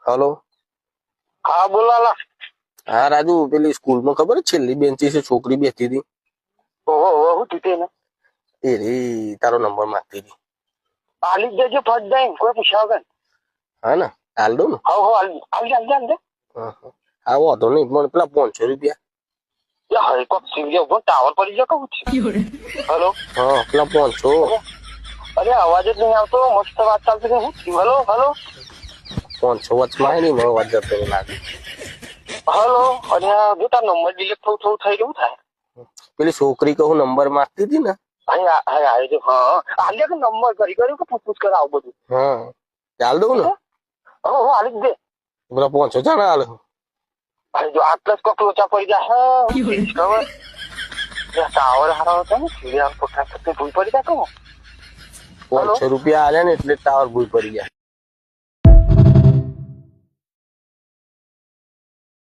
Hello. હા બોલાલા. હા રાજુ, પેલી સ્કૂલમાં ખબર છેલ્લી બેન્ચી છે છોકરી બેઠી હતી. ઓહો ઓહો હું તૂટે ને એ રે તારો નંબર માંગતી હતી. આલી જ દેજો ફટ દઈ કોઈ પૂછ્યા વગર. હા ને હાલ દઉં ને. હો આલી દે. હા વાંધો નહીં, પણ પેલા 500 રૂપિયા. યાર કોક સિંગે ઉભો ટાવર પડી ગયો કહું છું. હેલો. હા પેલા 500. અરે અવાજ જ નહીં આવતો. મસ્ત વાત ચાલતી હતી. હું હેલો હેલો 500 વચમાં આવી ને અવાજ જતો લાગે. હેલો. અને જો તાર નંબર ડિલીટ થોડું થઈ ગયું થાય. પેલી છોકરી કહું નંબર માંગતી હતી ને. હા આલ્યા કે નંબર કરી કે પૂછપૂછ કરે આવું બધું. હા ચાલ દઉં ને. હો આલી જ દે. પેલા 500 ચાણા હાલ. અરે જો આટલા કોક લોચા પડી જાય. ખબર ટાવર હારા હતા ને સીડિયા પોતા ભૂલ પડી જાય તો 500 રૂપિયા આલ્યા ને એટલે ટાવર ભૂલ પડી ગયા.